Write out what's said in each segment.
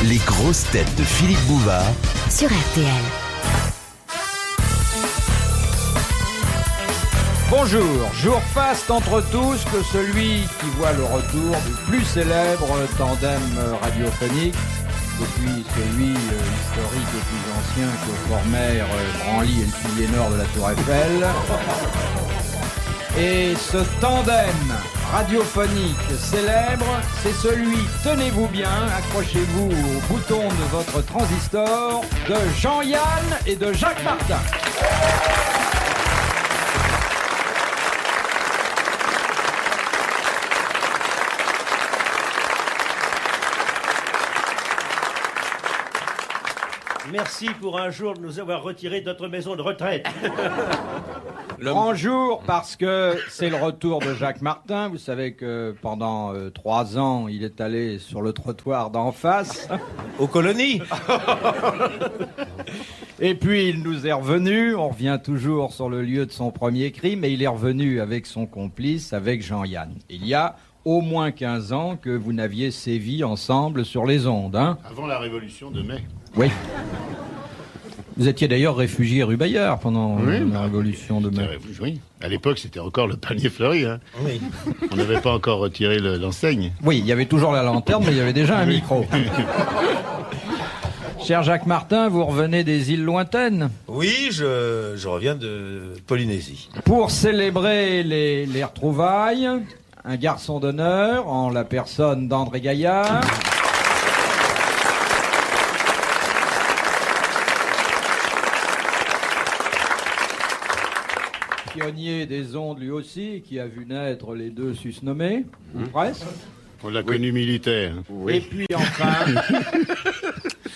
Les grosses têtes de Philippe Bouvard sur RTL. Bonjour, jour faste entre tous que celui qui voit le retour du plus célèbre tandem radiophonique depuis celui historique et plus ancien que formèrent Branly et le pilier nord de la Tour Eiffel. Et ce tandem radiophonique célèbre, c'est celui, tenez-vous bien, accrochez-vous au bouton de votre transistor, de Jean-Yann et de Jacques Martin. Merci pour un jour de nous avoir retiré de notre maison de retraite. Grand jour parce que c'est le retour de Jacques Martin. Vous savez que pendant 3 ans, il est allé sur le trottoir d'en face. Aux colonies. Et puis il nous est revenu. On revient toujours sur le lieu de son premier crime. Et il est revenu avec son complice, avec Jean-Yann. Il y a au moins 15 ans que vous n'aviez sévi ensemble sur les ondes. Hein ? Avant la Révolution de mai. Oui. Vous étiez d'ailleurs réfugié rue Bayard pendant la Révolution de mai. Oui, à l'époque c'était encore le panier fleuri. Hein. Oui. On n'avait pas encore retiré l'enseigne. Oui, il y avait toujours la lanterne, mais il y avait déjà un micro. Cher Jacques Martin, vous revenez des îles lointaines. Oui, je reviens de Polynésie. Pour célébrer les retrouvailles, un garçon d'honneur en la personne d'André Gaillard. Pionnier des ondes lui aussi, qui a vu naître les deux susnommés, ou presque. On l'a connu militaire. Oui. Et puis enfin,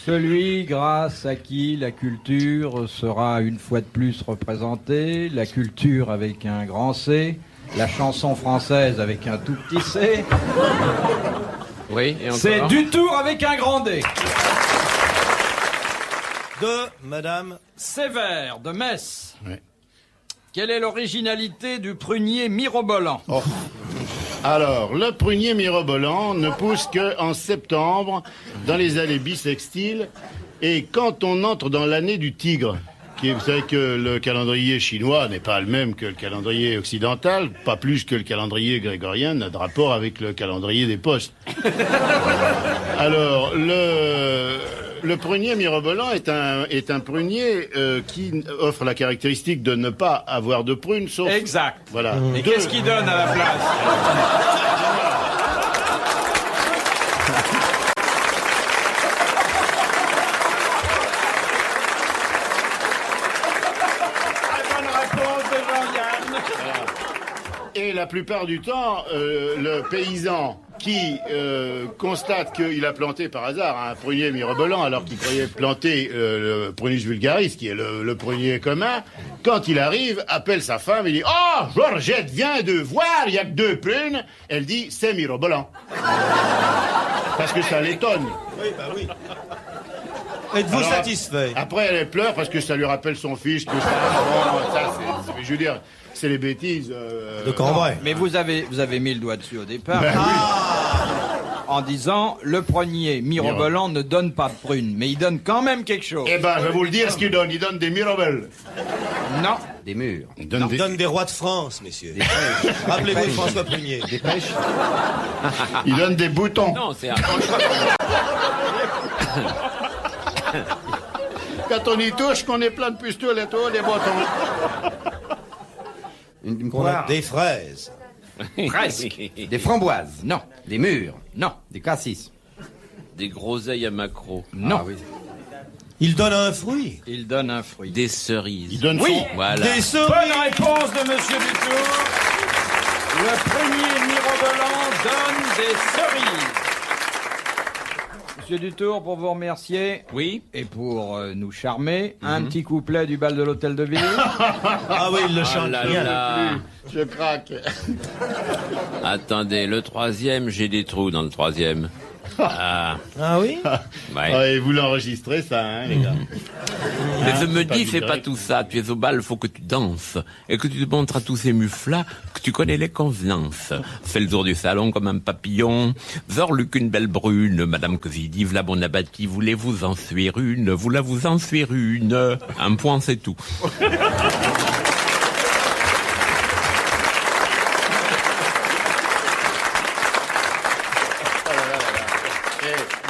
celui grâce à qui la culture sera une fois de plus représentée, la culture avec un grand C, la chanson française avec un tout petit C. Oui, et encore. C'est Dutour avec un grand D. De Madame Sévère de Metz. Ouais. Quelle est l'originalité du prunier mirobolant? Alors, le prunier mirobolant ne pousse qu'en septembre dans les allées bissextiles et quand on entre dans l'année du tigre. Vous savez que le calendrier chinois n'est pas le même que le calendrier occidental, pas plus que le calendrier grégorien n'a de rapport avec le calendrier des postes. Alors, le prunier mirobolant est un prunier qui offre la caractéristique de ne pas avoir de prune, sauf... Exact. Voilà. Mais qu'est-ce qu'il donne à la place? Et la plupart du temps, le paysan qui constate qu'il a planté par hasard un prunier mirobolant alors qu'il croyait planter le Prunus vulgaris, qui est le prunier commun, quand il arrive, appelle sa femme et dit « Oh, Georgette vient de voir, il n'y a que 2 prunes !» Elle dit « C'est mirobolant. » Parce que ça l'étonne. Oui, bah oui. Êtes-vous Alors, satisfait? Après, elle pleure parce que ça lui rappelle son fils, que je veux dire, c'est les bêtises. De Cambrai. Mais vous avez mis le doigt dessus au départ. En disant, le prunier mirobolant ne donne pas de prune, mais il donne quand même quelque chose. Eh ben, je vais vous le dire ce qu'il donne. Il donne des mirabelles. Non. Des murs. Il donne des... Donne des rois de France, messieurs. Rappelez-vous de François Ier. Des pêches. Il donne des boutons. Non, c'est un... Quand on y touche, qu'on est plein de pustules et tout, des boutons. Une poire. Des fraises. Presque. Des framboises. Non. Des mûres. Non. Des cassis. Des groseilles à macro. Non. Ah, oui. Il donne un fruit. Il donne un fruit. Des cerises. Il donne Oui. Voilà. Des cerises. Bonne réponse de Monsieur Dutour. Le premier mirobolant donne des cerises. Monsieur Dutour, pour vous remercier. Oui. Et pour nous charmer, un petit couplet du bal de l'Hôtel de Ville. Ah oui, il le chante. là bien. là. Je craque. Attendez, le 3e, j'ai des trous dans le 3e. Ah, Ah oui ouais. Ah, et vous l'enregistrez, ça, hein, les gars. Mais je me pas dis, du c'est pas direct. tout ça. Tu es au bal, faut que tu danses. Et que tu te montres à tous ces mufs-là que tu connais les convenances. Fais le tour du salon comme un papillon. Zorluc une belle brune. Madame Cosidi, v'là mon abbati. Voulez-vous en suivre une? Voulez vous en suivre une? Un point, c'est tout.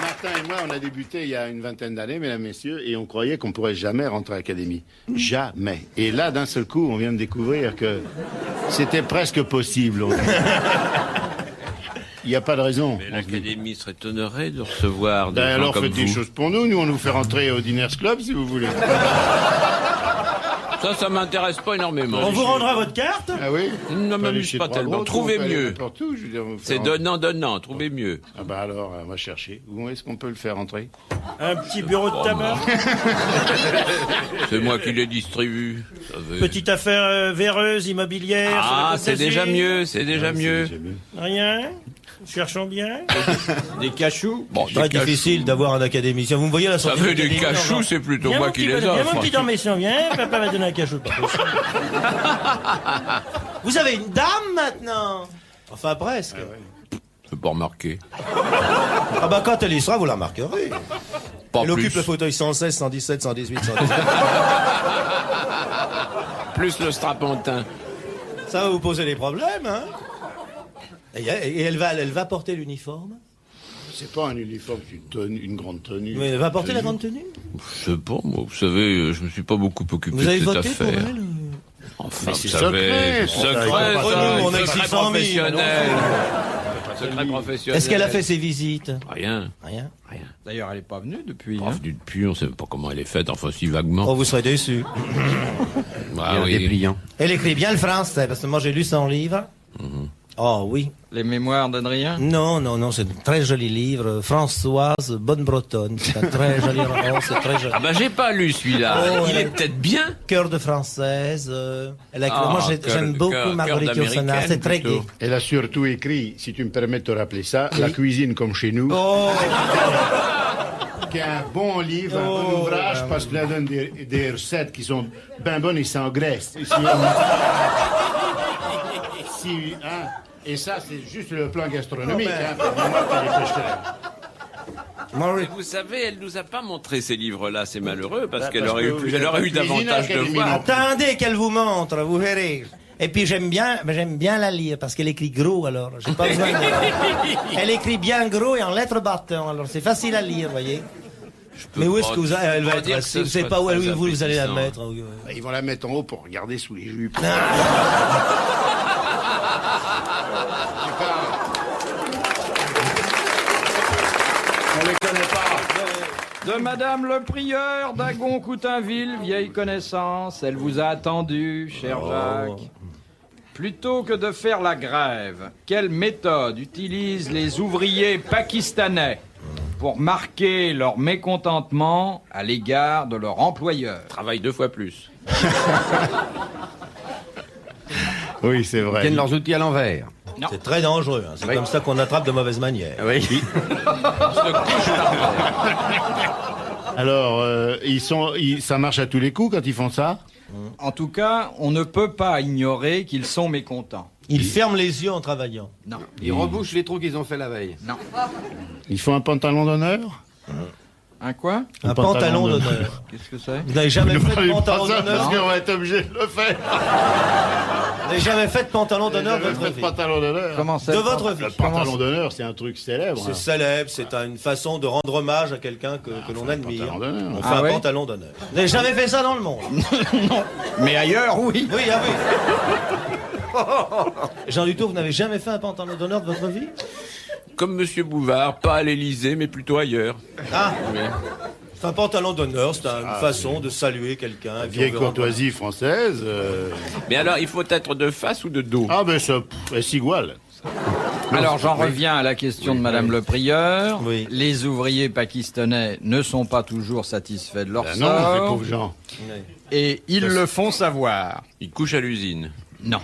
Martin et moi, on a débuté il y a une vingtaine d'années, mesdames, messieurs, et on croyait qu'on pourrait jamais rentrer à l'académie. Jamais. Et là, d'un seul coup, on vient de découvrir que c'était presque possible. Il n'y a pas de raison. Mais l'académie serait honorée de recevoir des Ben gens alors comme faites des vous. choses pour nous. Nous, on nous fait rentrer au Diners Club, si vous voulez. Ça m'intéresse pas énormément. On vous rendra votre carte? Ah oui? Ne m'amuse pas tellement. Trouvez mieux. Partout, je veux dire, vous C'est faire donnant, trouvez mieux. Ah bah alors, on va chercher. Où est-ce qu'on peut le faire entrer? Un petit bureau de tabac? C'est moi qui les distribue. Ça veut- Petite affaire véreuse, immobilière? sur la Ah, Côte c'est d'Azur? déjà mieux, c'est déjà mieux. Rien? Cherchons bien. Des cachous. Bon, Très des difficile d'avoir un académicien. Vous me voyez à la Ça sortie veut de des l'académie, cachous, non, c'est plutôt Viens, moi mon qui petit les bonhomme, viens, mon offre. petit dormesson, viens. Papa va donner un cachot. Vous avez une dame maintenant? Enfin presque. C'est pas remarqué. Ah bah quand elle y sera, vous la remarquerez. Pas Elle occupe plus. le fauteuil 116, 117, 118, 119. Plus le strapontin. Ça va vous poser des problèmes, hein? Et elle va porter l'uniforme? C'est pas un uniforme, c'est une grande tenue. Mais elle va porter la grande tenue? Je sais pas, moi, vous savez, je me suis pas beaucoup occupé Vous avez de cette voté pour affaire. elle? Enfin, Mais vous c'est savez, secret, secret, Entre ça, nous, on a secret 600 000, professionnel. Secret professionnel. Est-ce qu'elle a fait ses visites? Rien, Rien. rien. D'ailleurs, elle est pas venue depuis. Pas hein. venu depuis, on sait pas comment elle est faite, enfin si vaguement. Oh, vous serez déçus. Ah oui. Elle écrit bien le français, parce que moi j'ai lu son livre. Oh oui. Les mémoires d'Adrien. Non, c'est un très joli livre. Françoise Bonne-Bretonne. C'est un très joli roman, c'est très joli. Ah bah j'ai pas lu celui-là. Oh, Il ouais. est peut-être bien. Cœur de française. Elle a écrit- Ah, moi cœur- j'aime beaucoup cœur Marguerite Yourcenar. d'américaine, C'est très gai. plutôt. Elle a surtout écrit, si tu me permets de te rappeler ça, La cuisine comme chez nous, Oh, qui est un bon livre, un bon ouvrage, parce qu'il donne des recettes qui sont bien bonnes et sans graisse. Hein, et ça, c'est juste le plan gastronomique. Hein, pour moi, qui les pêcherais. Mais vous savez, elle nous a pas montré ces livres-là, c'est malheureux, parce Bah, qu'elle parce aurait que eu, elle aurait eu cuisine à davantage de l'académie, voix. non. attendez qu'elle vous montre, vous verrez. Et puis j'aime bien la lire parce qu'elle écrit gros alors. J'ai pas besoin de... Elle écrit bien gros et en lettres bâton alors c'est facile à lire, voyez. peux Mais où est-ce pas- que je elle peux va pas être dire que assise? ce Vous savez soit pas où très vous allez la appétissant. mettre. Bah, ils vont la mettre en haut pour regarder sous les jupes. On les connaît pas. De Madame le Prieur d'Agon-Coutainville, vieille connaissance. Elle vous a attendu, cher Jacques. Plutôt que de faire la grève, quelle méthode utilisent les ouvriers pakistanais pour marquer leur mécontentement à l'égard de leur employeur? Travaille 2 fois plus. Oui, c'est vrai. Tiennent leurs outils à l'envers. C'est très dangereux. Hein. C'est comme ça qu'on attrape de mauvaises manières. Oui. Alors, ça marche à tous les coups quand ils font ça? En tout cas, on ne peut pas ignorer qu'ils sont mécontents. Ils ferment les yeux en travaillant. Non. Ils rebouchent les trous qu'ils ont fait la veille. Non. Ils font un pantalon d'honneur? Un quoi? Un pantalon d'honneur. Qu'est-ce que c'est? Vous n'avez jamais fait de Parlez pas pantalon ça d'honneur? parce qu'on va être obligé de le faire. Vous n'avez jamais fait de pantalon d'honneur de Jamais votre fait de vie? pantalon d'honneur. Comment c'est? De votre vie. Le pantalon d'honneur, c'est un truc célèbre. C'est célèbre, c'est une façon de rendre hommage à quelqu'un que l'on admire. pantalon d'honneur. On fait Ah un ouais pantalon d'honneur. Vous n'avez jamais fait ça dans le monde? Mais ailleurs, oui. Oui, ah oui. Jean Dutour, vous n'avez jamais fait un pantalon d'honneur de votre vie? Comme Monsieur Bouvard, pas à l'Élysée, mais plutôt ailleurs. Ah, Oui. c'est un pantalon d'honneur, c'est une façon de saluer quelqu'un. et puis Vieille on veut rendre- courtoisie française. Mais alors, il faut être de face ou de dos? Ah ben ça, c'est igual. Alors j'en reviens à la question de Madame le Prieur. Oui. Les ouvriers pakistanais ne sont pas toujours satisfaits de leur Ben non, ces sort pauvres gens. et ils le font savoir. Il couche à l'usine. Non.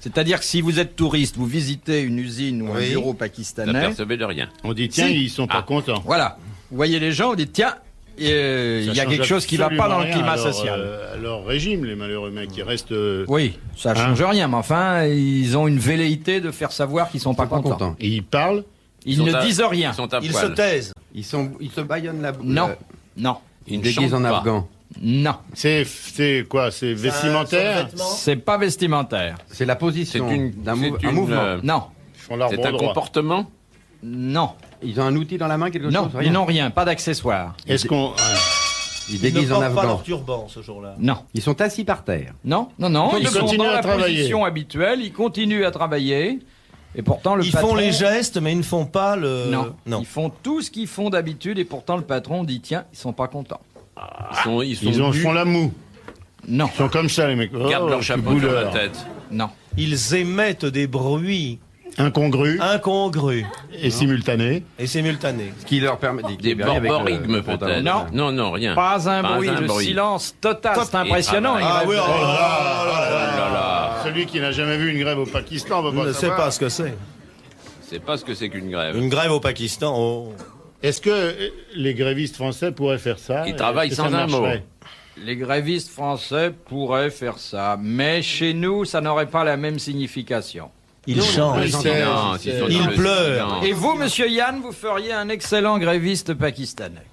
C'est-à-dire que si vous êtes touriste, vous visitez une usine ou un bureau Vous pakistanais, n'apercevez de rien. On dit, tiens, Si. ils sont pas contents. voilà, vous voyez les gens, vous dites tiens, il y a quelque chose qui va pas dans le climat social. À leur régime, les malheureux mecs, qui restent... Oui, ça change rien, mais enfin, ils ont une velléité de faire savoir qu'ils sont pas contents. Et ils parlent. Ils ne disent rien. Ils sont à Ils poil. se taisent. Ils se baillonnent la bouche. Non, non, Ils ne Déguisent en chantent pas. afghan. non. C'est quoi? C'est vestimentaire? C'est pas vestimentaire. C'est la position C'est une- d'un c'est un une, mouvement. Non, Ils font leur C'est bon un droit. comportement. non, Ils ont un outil dans la main, quelque non, chose? ils n'ont rien, pas d'accessoires. Est-ce qu'on... Ils Ils ne déguisent en portent pas afghan. leur turban ce jour-là. Non. Ils sont assis par terre. Non, non, non, Ils ils sont continuent dans à la travailler. position habituelle, ils continuent à travailler, et pourtant le Ils patron... font les gestes, mais ils ne font pas le... Non. Ils font tout ce qu'ils font d'habitude, et pourtant le patron dit tiens, ils sont pas contents. Ils font la moue. Non, Ils sont comme ça, les mecs. Ils gardent leur quel chapeau sur la bouleur. tête. non, Ils émettent des bruits Incongrus incongrus et simultanés. et simultanés. Ce qui leur permet Des borborigmes peut-être. Non. Non, rien. pas un bruit, le silence total, c'est impressionnant. Ah il oui, reste- oh là là. Celui qui n'a jamais vu une grève au Pakistan va Je pas ne sais savoir. pas ce que c'est. C'est pas ce que c'est qu'une grève. Une grève au Pakistan, oh. Est-ce que les grévistes français pourraient faire ça? Ils travaillent Est-ce que sans ça un mot. marcherait? Les grévistes français pourraient faire ça, mais chez nous, ça n'aurait pas la même signification. Ils chantent. mais c'est- Non, ils sont Ils dans le pleurent. silence. Et vous, monsieur Yann, vous feriez un excellent gréviste pakistanais.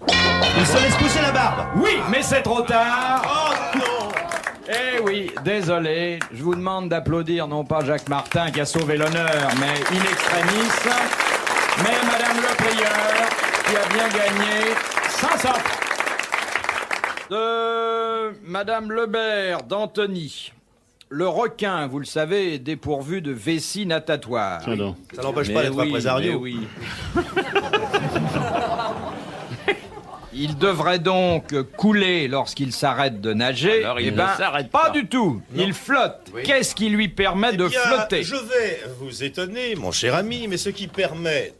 Ils se laissent pousser la barbe. Oui, mais c'est trop tard. Oh non. Eh oui, désolé, je vous demande d'applaudir non pas Jacques Martin qui a sauvé l'honneur, mais in extremis, mais Madame Le Prieur qui a bien gagné 500 francs. De Madame Lebert d'Antony. Le requin, vous le savez, est dépourvu de vessie natatoire. Tiens donc. Ça n'empêche Mais pas d'être oui, un présario. mais oui. Il devrait donc couler lorsqu'il s'arrête de nager. Alors, il Eh ne ben, s'arrête pas pas. du tout. Il flotte. Qu'est-ce qui lui permet de flotter? Je vais vous étonner, mon cher ami, mais ce qui permet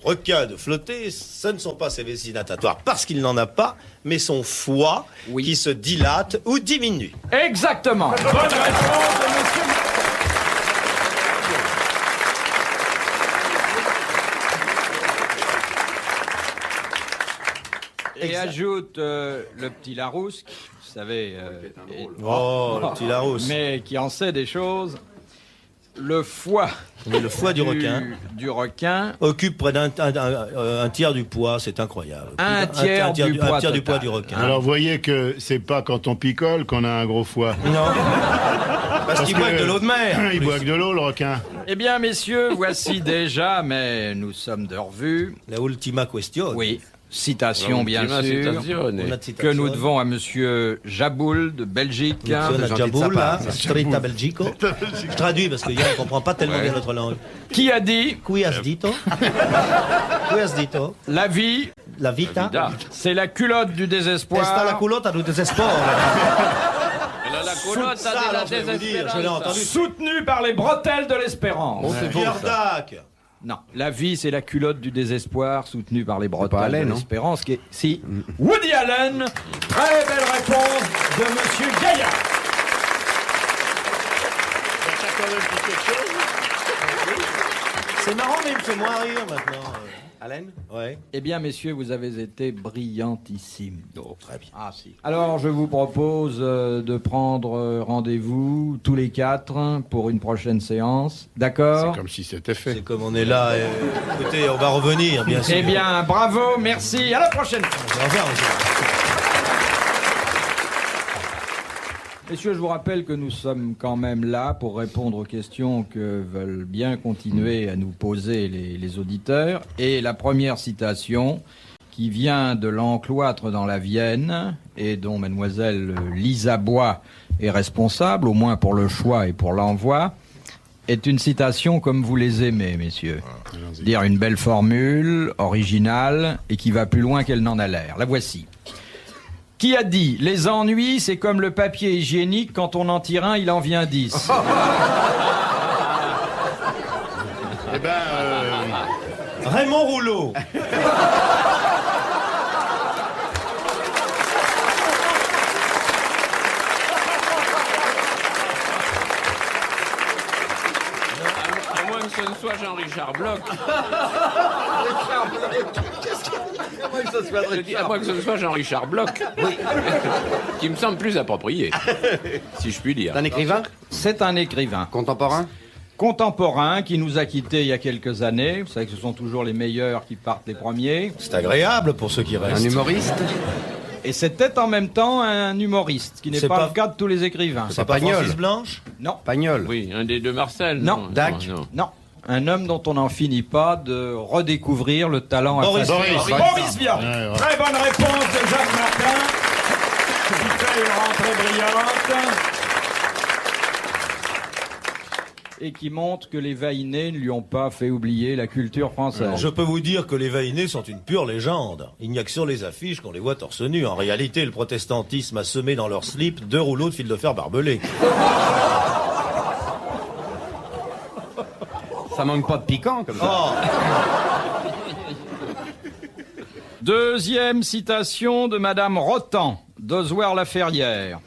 au requin de flotter, ce ne sont pas ses vessies natatoires, parce qu'il n'en a pas, mais son foie Oui. qui se dilate ou diminue. Exactement. Bonne réponse de monsieur. Et Exact. ajoute le petit Larousse, vous savez, Oh, le petit Larousse. mais qui en sait des choses. Le foie, Mais le foie du requin du requin, occupe près un tiers du poids, c'est incroyable. Un tiers du poids un tiers du total. poids du requin. Alors, vous voyez que c'est pas quand on picole qu'on a un gros foie. Non. Parce qu'il que- boit que de l'eau de mer. Il boit que de l'eau, le requin. eh bien, messieurs, voici déjà, mais nous sommes de revue. La ultima question. Oui, citation, bien Ultima sûr, citazione. On a que nous devons à monsieur Jaboul de Belgique. Monsieur gentil de Jaboul, sa là, part. Stretta Belgico. Je traduis parce que Yann ne comprend pas tellement bien notre langue. Qui a dit Qui has dito? Qui has dito? la vie, La vita? Vida. c'est la culotte du désespoir. Esta la culotta du désespoir. La culotte Ça, de la alors, je vais vous dire, je l'ai entendu. Soutenu par les bretelles de l'espérance. Pierre Dac. Non, la vie, c'est la culotte du désespoir, soutenue par les pas bretelles Allen, de non l'espérance. Qui est... Si, Woody Allen. Très belle réponse de monsieur Gaillard. C'est marrant, mais il me fait moins rire maintenant. Alain? Ouais. Eh bien, messieurs, vous avez été brillantissimes. Très bien. Ah, si. Alors, je vous propose de prendre rendez-vous tous les quatre pour une prochaine séance. D'accord? C'est comme si c'était fait. C'est comme on est là. Écoutez, on va revenir, bien sûr. Eh bien, bravo, merci, à la prochaine fois. Au revoir, monsieur. Messieurs, je vous rappelle que nous sommes quand même là pour répondre aux questions que veulent bien continuer à nous poser les auditeurs. Et la première citation, qui vient de l'encloître dans la Vienne, et dont mademoiselle Lisa Bois est responsable, au moins pour le choix et pour l'envoi, est une citation comme vous les aimez, messieurs. Dire une belle formule, originale, et qui va plus loin qu'elle n'en a l'air. La voici. Qui a dit « Les ennuis, c'est comme le papier hygiénique, quand on en tire un, il en vient 10 ». Eh ben, Raymond Rouleau. que ce ne soit Jean-Richard Bloch. Je dis, à moins que ce ne soit Jean-Richard Bloch. Oui. Qui me semble plus approprié. Si je puis dire. C'est un écrivain C'est un écrivain. contemporain? Contemporain qui nous a quittés il y a quelques années. Vous savez que ce sont toujours les meilleurs qui partent les premiers. C'est agréable pour ceux qui Un restent. humoriste? Et c'était en même temps un humoriste, ce qui n'est C'est pas pas- le cas de tous les écrivains. C'est pas Pagnol. Francis Blanche? Non, Pagnol? Oui, un des deux Marcel. Non. Dac. non. non. Un homme dont on n'en finit pas de redécouvrir le talent Boris à Boris. Boris Vian. Ouais, ouais. Très bonne réponse de Jacques Martin. Qui fait une rentrée brillante. Et qui montre que les Vainés ne lui ont pas fait oublier la culture française. Je peux vous dire que les Vainés sont une pure légende. Il n'y a que sur les affiches qu'on les voit torse nu. En réalité, le protestantisme a semé dans leur slip 2 rouleaux de fil de fer barbelé. Ça manque pas de piquant, comme ça. Oh, Deuxième citation de Madame Rotan, d'Ozoir-la-Ferrière,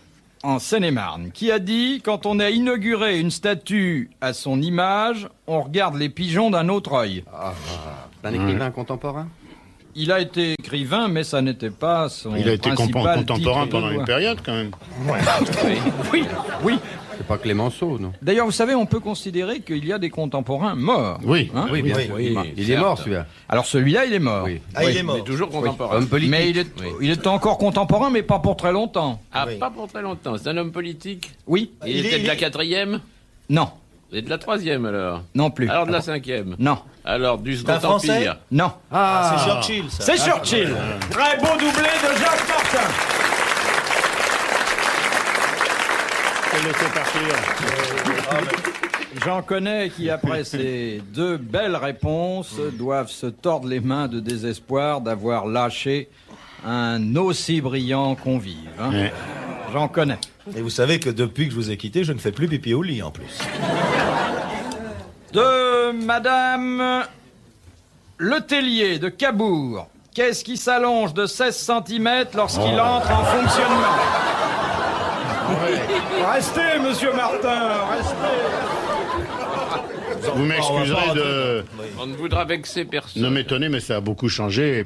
en Seine-et-Marne, qui a dit « Quand on a inauguré une statue à son image, on regarde les pigeons d'un autre œil. C'est un écrivain contemporain? » Il a été écrivain, mais ça n'était pas son Il a été principal contemporain titre de pendant voix. une période, quand même. Oui, oui. C'est pas Clémenceau, non? D'ailleurs, vous savez, on peut considérer qu'il y a des contemporains morts. Oui. Hein Oui, bien oui, sûr. oui, Il est certes. mort, celui-là. Alors celui-là, il est mort. Oui. ah, il est Mais mort. toujours contemporain. Homme politique. Mais il est encore contemporain, mais pas pour très longtemps. Ah, Oui. pas pour très longtemps. C'est un homme politique. Oui. Il était de la 4e Non. et de la 3e alors. Non plus. Alors de la 5e. Non. Alors du un Second Français Empire. Non. Ah, c'est Churchill, ça. C'est Churchill. Très beau doublé de Jacques Martin. Il laissait partir. J'en connais qui, après ces deux belles réponses, doivent se tordre les mains de désespoir d'avoir lâché un aussi brillant convive. Hein. Ouais. J'en connais. Et vous savez que depuis que je vous ai quitté, je ne fais plus pipi au lit, en plus. De Madame Letellier de Cabourg. Qu'est-ce qui s'allonge de 16 cm lorsqu'il entre en fonctionnement? Restez, monsieur Martin, restez. Vous m'excuserez de On ne voudra vexer personne. ne m'étonner, mais ça a beaucoup changé.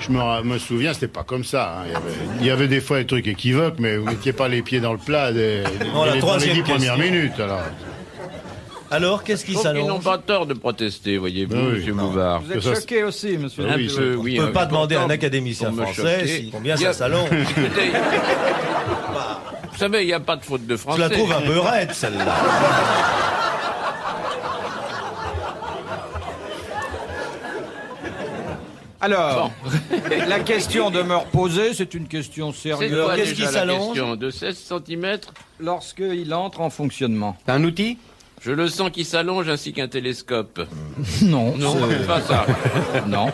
Je me souviens, c'était pas comme ça. Hein. Il y avait des fois des trucs équivoques, mais vous mettiez pas les pieds dans le plat Bon, la dans les troisième 10 premières question. minutes. Alors, qu'est-ce qui Je trouve qu'ils n'ont s'allonge? pas tort de protester, voyez-vous, Oui, monsieur non. Bouvard. Vous êtes ça, choqué aussi, monsieur. Un oui, peu, On oui. ne peut pas je suis demander à un content académicien pour me français choquer. combien Il y a- ça s'allonge. Écoutez, vous savez, il n'y a pas de faute de Je français. la trouve un peu raide, celle-là. Alors, la question demeure posée, c'est une question C'est sérieuse. quoi qu'est-ce déjà qui la s'allonge question de 16 cm? Lorsqu'il entre en fonctionnement. C'est un outil? Je le sens qui s'allonge ainsi qu'un télescope. Non, Non, c'est pas ça. non.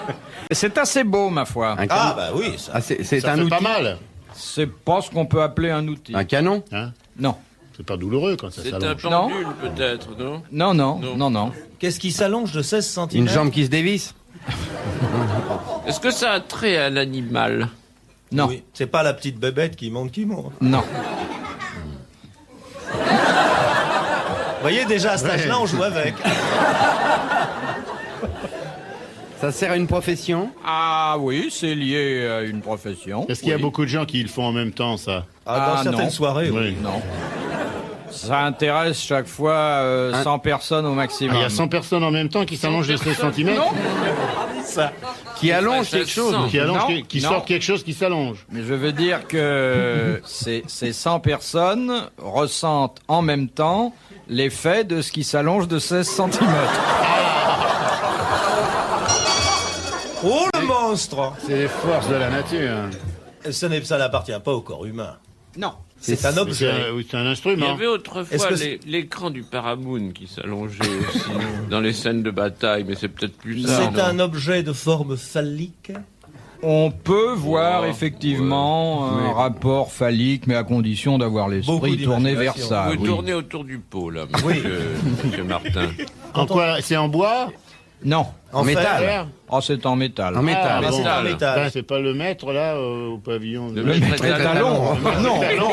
C'est assez beau, ma foi. Un canon? Ah, bah oui, ça. Ah, c'est Ça un fait outil? pas mal. C'est pas ce qu'on peut appeler un outil. Un canon? Hein. Non. C'est pas douloureux quand ça C'est un s'allonge. pendule, peut-être, non? Non, non, Non. non, non. Qu'est-ce qui s'allonge de 16 cm? Une jambe qui se dévisse? Est-ce que ça a trait à l'animal? Non, Oui. C'est pas la petite bébête qui monte, qui monte. non. Vous voyez, déjà à cet âge-là, on joue avec. Ça sert à une profession? Ah oui, c'est lié à une profession. Est-ce qu'il y a Oui. beaucoup de gens qui le font en même temps, ça? Ah, dans Ah, certaines non. soirées, oui. Oui. Non. Ça intéresse chaque fois 100 personnes au Ah, maximum. il y a 100 personnes en même temps qui s'allongent de 16 cm? Non, Qui allonge Ça quelque se chose? sent. Qui, allonge, Non, qui non. sortent quelque chose qui s'allonge. mais je veux dire que ces 100 personnes ressentent en même temps l'effet de ce qui s'allonge de 16 cm. Oh, le monstre! C'est les forces de la nature. Ça n'appartient pas au corps humain. Non. C'est un C'est objet. oui, c'est un Il y instrument. avait autrefois Est-ce que l'écran du Paramount qui s'allongeait aussi dans les scènes de bataille, mais c'est peut-être plus ça. C'est un objet de forme phallique. On peut voir Oh, effectivement un rapport phallique, mais à condition d'avoir Beaucoup l'esprit tourné vers d'imagination. ça. Vous oui. tournez autour du pot, là, Oui. monsieur Martin. En quoi? C'est en bois? Non. En métal. fer. Oh, c'est en métal. En métal. mais c'est métal. en métal. Ben, c'est pas le maître, là, au pavillon. Le maître est Étalon. talon. Non. Non, non.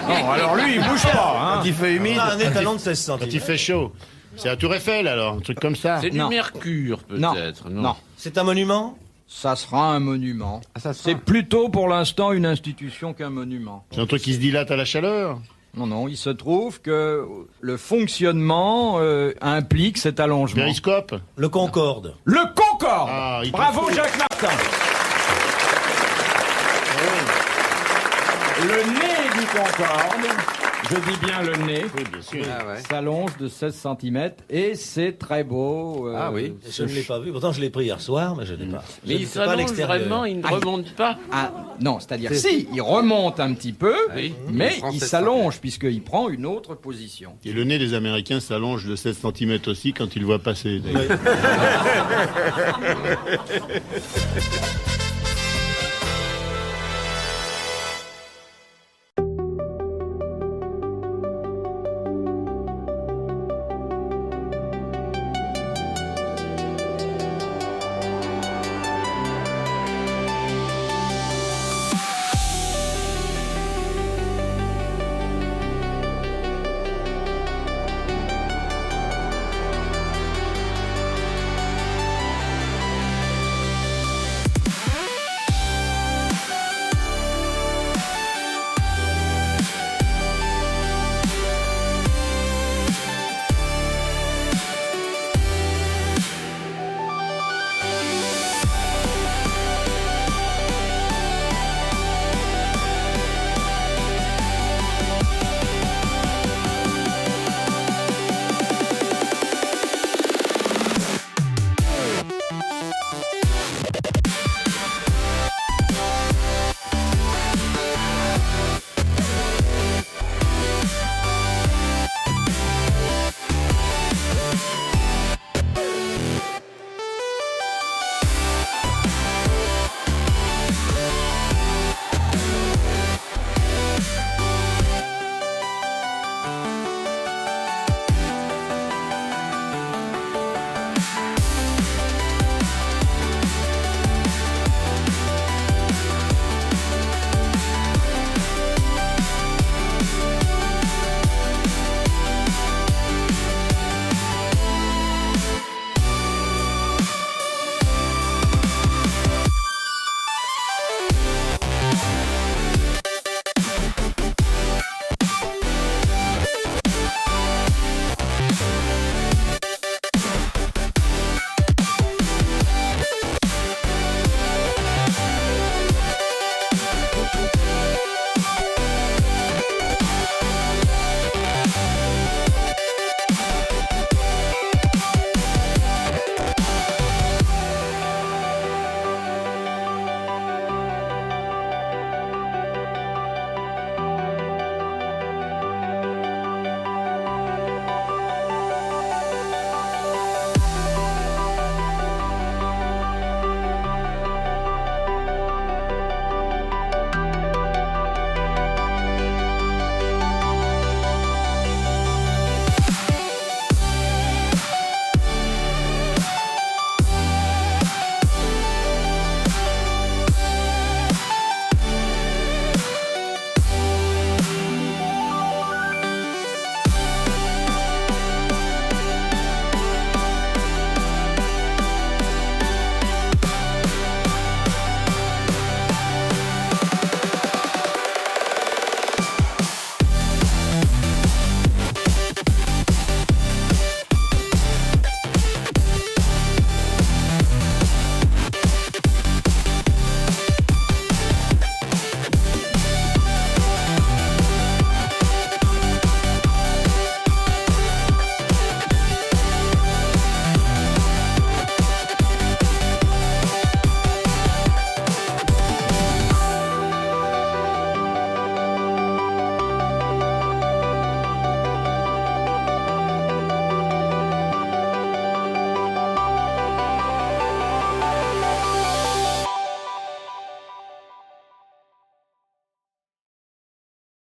Non, alors lui, il bouge pas. Hein. Quand il fait humide? On a un étalon de 16 Quand il cm. fait chaud. C'est la Tour Eiffel, alors, un truc comme ça. C'est du Non. mercure, Non, peut-être. non. C'est un monument? Ça sera un monument. Ah, ça sera. C'est plutôt pour l'instant une institution qu'un monument. C'est un truc qui se dilate à la chaleur. Non, non, il se trouve que le fonctionnement implique cet allongement. Périscope. Le Concorde. Le Concorde. Ah, il Bravo t'en faut. Jacques Martin. Le nez du Concorde, je dis bien le nez, Oui, bien sûr. Ah ouais. s'allonge de 16 cm et c'est très beau. Ah oui. Je ne l'ai pas vu. Pourtant, je l'ai pris hier soir, mais je n'ai pas. Mais Je il ne sais pas à s'allonge l'extérieur. vraiment, il ne remonte pas. Ah, non, c'est-à-dire si, il remonte un petit peu, Oui. mais Il prend il 16 s'allonge puisqu'il prend une autre position. Et le nez des Américains s'allonge de 16 cm aussi quand ils le voient passer. Oui.